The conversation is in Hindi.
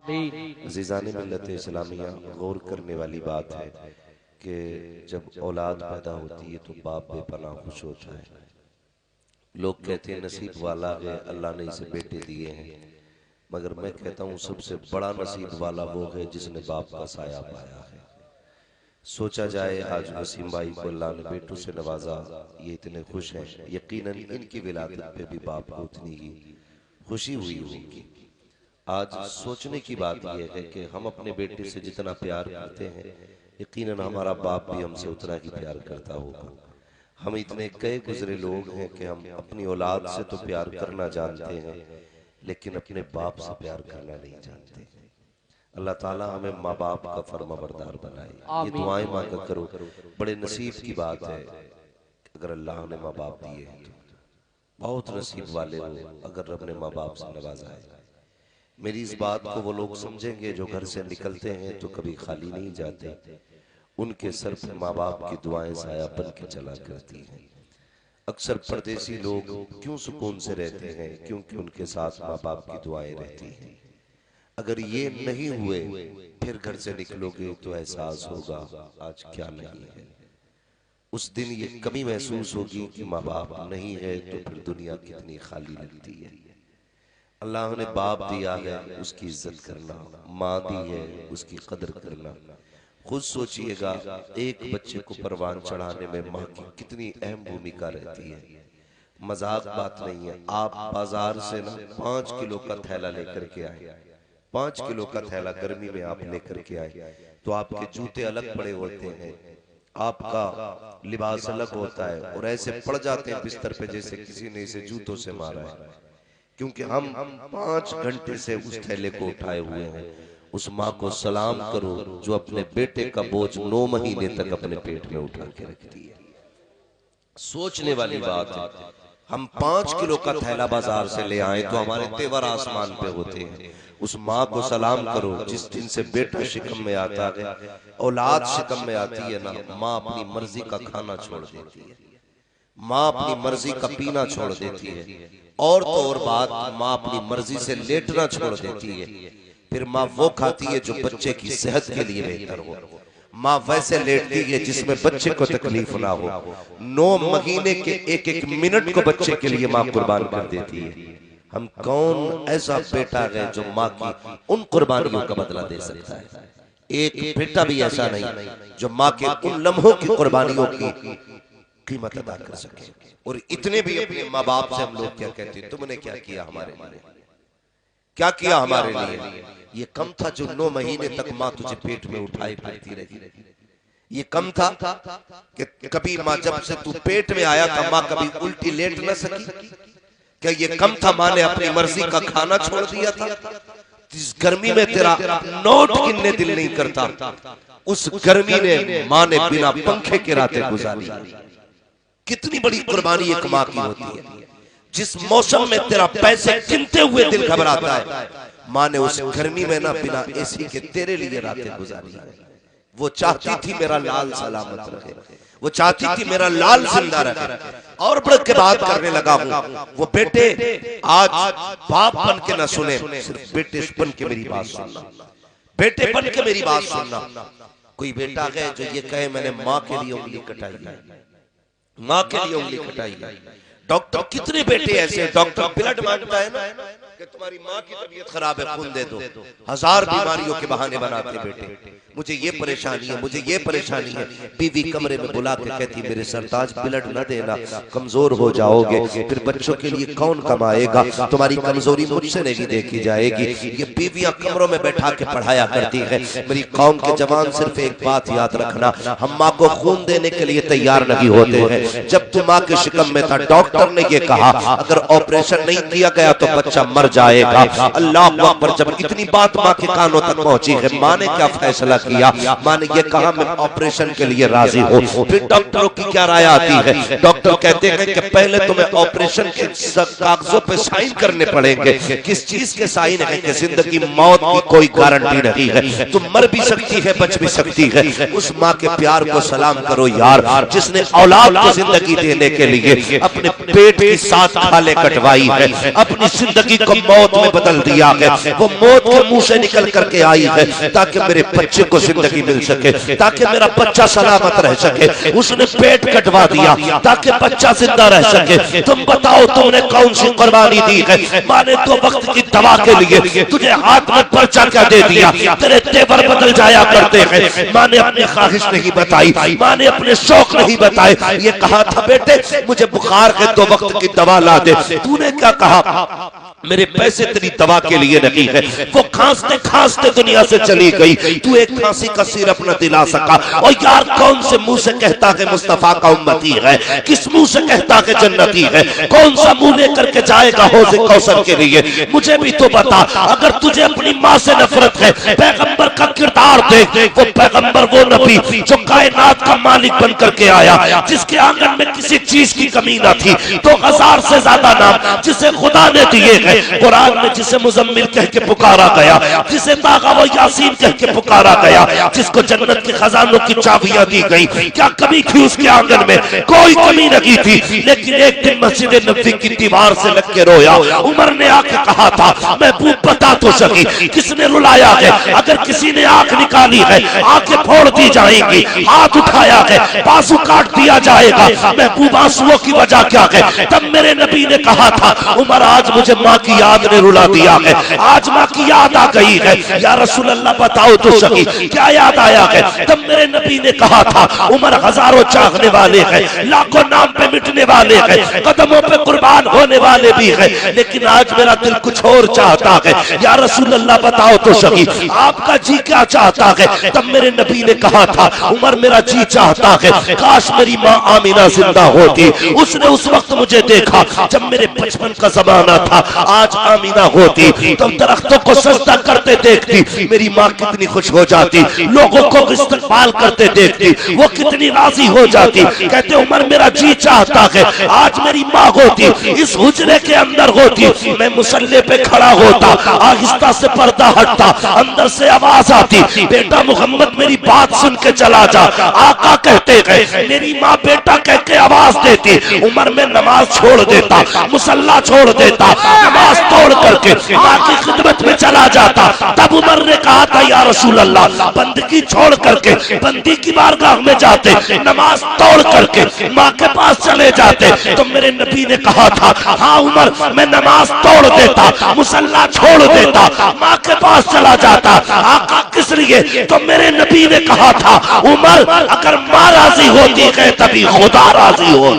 अज़ीज़ान मिल्लत इस्लामिया, गौर करने वाली बात है कि जब औलाद पैदा होती है तो बाप बेपनाह खुश होता है। लोग कहते हैं नसीब वाला है, अल्लाह ने इसे बेटे दिए हैं, मगर मैं कहता हूँ सबसे बड़ा नसीब वाला वो है जिसने बाप का साया पाया है। सोचा जाए आज वसीम भाई को अल्लाह ने बेटों से नवाजा, ये इतने खुश हैं, यकीनन इनकी विलादत पे भी बाप को उतनी ही खुशी हुई होगी। आज सोचने की बात यह है कि हम अपने बेटे से जितना प्यार करते हैं, यकीनन हमारा बाप भी हमसे उतना ही प्यार करता होगा। हम इतने कई गुजरे लोग हैं कि हम अपनी औलाद से तो प्यार करना जानते हैं, लेकिन अपने बाप से प्यार करना नहीं जानते। अल्लाह ताला हमें माँ बाप का फर्माबरदार बनाए। ये दुआएं मांगा करो, बड़े नसीब की बात है अगर अल्लाह ने माँ बाप दिए हैं तो। बहुत नसीब वाले हो अगर रब ने माँ बाप से नवाजा है। मेरी इस बात को वो लोग समझेंगे जो घर से निकलते हैं तो कभी खाली नहीं जाते। उनके सर पर माँ बाप की दुआएं साया बन के चला करती हैं। अक्सर परदेसी लोग क्यों सुकून से रहते हैं? क्योंकि उनके साथ माँ बाप की दुआएं रहती हैं। अगर ये नहीं हुए फिर घर से निकलोगे तो एहसास होगा आज क्या नहीं है। उस दिन ये कमी महसूस होगी कि माँ बाप नहीं है तो फिर दुनिया कितनी खाली लगती है। अल्लाह ने बाप दिया है उसकी इज्जत करना, माँ दी है उसकी कदर करना। खुद सोचिएगा एक बच्चे को परवान चढ़ाने में माँ की कितनी अहम भूमिका रहती है। मजाक बात नहीं है। आप बाजार से ना 5 किलो का थैला लेकर के आए, 5 किलो का थैला गर्मी में आप लेकर के आए तो आपके जूते अलग पड़े होते हैं, आपका लिबास अलग होता है और ऐसे पड़ जाते हैं बिस्तर पे जैसे किसी ने इसे जूतों से मारा है। क्योंकि हम 5 घंटे से उस थैले को उठाए हुए हैं। उस माँ को सलाम करो जो अपने बेटे का बोझ 9 महीने तक अपने पेट में उठा के रखती है। सोचने वाली बात है। हम 5 किलो का थैला बाजार से ले आए तो हमारे तेवर आसमान पे होते हैं। उस माँ को सलाम करो जिस दिन से बेटा शिकम में आता है, औलाद शिकम में आती है ना, माँ अपनी मर्जी का खाना छोड़ देती है, माँ अपनी मर्जी का पीना छोड़ देती है, और तो और बात माँ अपनी मर्जी से लेटना छोड़ देती है। फिर माँ वो खाती है जो बच्चे की सेहत के लिए बेहतर हो। माँ वैसे लेटती है जिसमें बच्चे को तकलीफ ना हो। 9 महीने के एक एक मिनट को बच्चे के लिए माँ कुर्बान कर देती है। हम कौन ऐसा बेटा है जो माँ की उन कुर्बानियों का बदला दे सकता है? एक बेटा भी ऐसा नहीं जो माँ के उन लम्हों की कुर्बानियों की कीमत अदा कर सके। और इतने भी अपने माँ बाप से हम लोग क्या कहते हैं, तुमने क्या किया हमारे लिए, क्या किया हमारे लिए? ये कम था जो 9 महीने तक माँ तुझे पेट में उठाई फिरती रही? ये कम था कि कभी माँ जब से तू पेट में आया था माँ कभी उल्टी लेट न सकी? क्या ये कम था माँ ने अपनी मर्जी का खाना छोड़ दिया था? जिस गर्मी में तेरा नोट गिनने दिल नहीं करता, उस गर्मी ने माँ ने बिना पंखे के रातें गुजारी। कितनी बड़ी कुर्बानी एक माँ की होती है। जिस मौसम में तेरा पैसे गिनते हुए दिल घबराता है, माँ ने उस गर्मी में ना बिना एसी के तेरे लिए रातें गुजारी। वो चाहती थी मेरा लाल सलामत रहे, वो चाहती थी मेरा लाल जिंदा रहे। और बढ़ के बात करने लगा हूँ, वो बेटे आज बाप बन के ना सुने, सिर्फ बेटे बन के मेरी बात सुनना, बेटे बन के मेरी बात सुनना। कोई बेटा है जो ये कहे मैंने माँ के लिए उंगली कटाई है, माँ के लिए उंगली कटाई है। डॉक्टर कितने बेटे ऐसे, डॉक्टर ब्लड मांगता है ना कि तुम्हारी माँ की तबीयत खराब है खून दे दो, 1000 बीमारियों के बहाने बनाते बेटे। मुझे ये परेशानी है, मुझे ये परेशानी है। बीवी कमरे में बुला के कहती मेरे सरताज ब्लड न देना, कमजोर हो जाओगे, फिर बच्चों के लिए कौन कमाएगा, तुम्हारी कमजोरी मुझसे नहीं देखी जाएगी। ये बीवियां कमरों में बैठा के पढ़ाया करती है। मेरी कौम के जवान सिर्फ एक बात याद रखना, हम माँ को खून देने के लिए तैयार नहीं होते हैं। जब तू माँ के शिकम में था डॉक्टर ने ये कहा अगर ऑपरेशन नहीं किया गया तो बच्चा मर जाएगा। अल्लाह अकबर। जब इतनी बात माँ के कानों तक पहुंची है, माँ ने क्या फैसला किया? माँ ने ये कहा मैं ऑपरेशन के लिए राजी हूँ। फिर डॉक्टरों की क्या राय आती है? डॉक्टर कहते हैं कि पहले तुम्हें ऑपरेशन के कागजों पे साइन करने पड़ेंगे। किस चीज के साइन है? कि जिंदगी मौत की कोई गारंटी नहीं है, तुम मर भी सकती है बच भी सकती है। उस माँ के प्यार को सलाम करो यार, जिसने औलाद को जिंदगी देने के लिए अपने पेट की 7 खालें कटवाई है, अपनी जिंदगी को मौत में बदल दिया है। वो मौत के मुंह से निकल करके आई है ताकि मेरे बच्चे को जिंदगी मिल सके, ताकि मेरा बच्चा सलामत रह सके। उसने पेट कटवा दिया ताकि बच्चा जिंदा रह सके। तुम बताओ तुमने कौन सी कुर्बानी दी है? माँ ने 2 वक्त की दवा के लिए तुझे हाथ में पर्चा क्या दे दिया? तेरे तेवर बदल जाया करते हैं। माँ ने अपनी ख्वाहिश नहीं बताई, माँ ने अपने शौक नहीं बताए। ये कहा था बेटे मुझे बुखार के 2 वक्त की दवा ला दे, तूने क्या कहा? मेरे पैसे तेरी दवा के लिए नहीं है। वो खांसते खांसते दुनिया से चली गई, तू एक खांसी का सिरप न दिला सका। और यार कौन से मुंह से कहता है मुस्तफा का उम्मती है? किस मुंह से कहता है जन्नती है? कौन सा मुंह लेकर के जाएगा हौज़े कौसर के लिए? मुझे भी तो बता। अगर तुझे अपनी माँ से नफरत है, पैगंबर का किरदार देख। वो पैगंबर, वो नबी जो कायनात का मालिक बन करके आया, जिसके आंगन में किसी चीज की कमी न थी। 2000 से ज्यादा नाम जिसे खुदा ने दिए हैं। कुरान में जिसे मुजम्मिल कह के पुकारा गया, जिसे तागा व यासीन कह के पुकारा गया, जिसको जन्नत के खजानों की चाबियां दी गई, क्या कमी थी उसके आंगन में? कोई कमी नहीं थी। लेकिन एक दिन मस्जिद नबी की दीवार से लग के रोया। उमर ने आके कहा था महबूब बता तो सकी किसने रुलाया है? अगर किसी ने आंख निकाली है आंखें फोड़ दी जाएंगी, हाथ उठाया है बाजू काट दिया जाएगा। महबूब आंसुओं की वजह क्या है? तब मेरे नबी ने कहा था उमर आज मुझे माँ की याद ने रुला दिया है, आज माँ की याद आ गई है। या रसूल अल्लाह बताओ तो सही क्या याद आया है? तब मेरे नबी ने कहा था उमर हजारों चाहने वाले हैं, लाखों नाम पे मिटने वाले हैं, कदमों पे कुर्बान होने वाले भी हैं, लेकिन आज मेरा दिल कुछ और चाहता है। या रसूल अल्लाह बताओ तो सही आपका जी क्या चाहता है? तब मेरे नबी ने कहा था उमर मेरा जी चाहता है काश मेरी माँ आमीना जिंदा होती। उसने उस वक्त मुझे देखा जब मेरे बचपन का जमाना था। आज आमीना होती तो दरख्तों को सजदा करते देखती, मेरी माँ कितनी खुश हो जाती। लोगों को इस्तकबाल करते देखती, वो कितनी राजी हो जाती। कहते उमर मेरा जी चाहता है आज मेरी माँ होती, इस हुजरे के अंदर होती, मैं मुसल्ले पे खड़ा होता, आहिस्ता से पर्दा हटता, अंदर से आवाज आती बेटा मोहम्मद मेरी बात सुन के चला जा। आका कहते हैं मेरी माँ बेटा कह के आवाज देती। उमर में नमाज छोड़ देता, मुसल्ला छोड़ देता, नमाज तोड़ करके माँ की खिदमत में चला जाता। तब उमर ने कहा था या रसूल अल्लाह बंदगी छोड़ करके बंदी की बारगाह में जाते, नमाज तोड़ करके माँ के पास चले जाते। तो मेरे नबी ने कहा था हाँ उमर मैं नमाज तोड़ देता, मुसल्ला छोड़ देता, माँ के पास चला जाता। आका किस लिए? तो मेरे नबी ने कहा था उमर अगर माँ राजी होती है तभी खुदा राजी हो।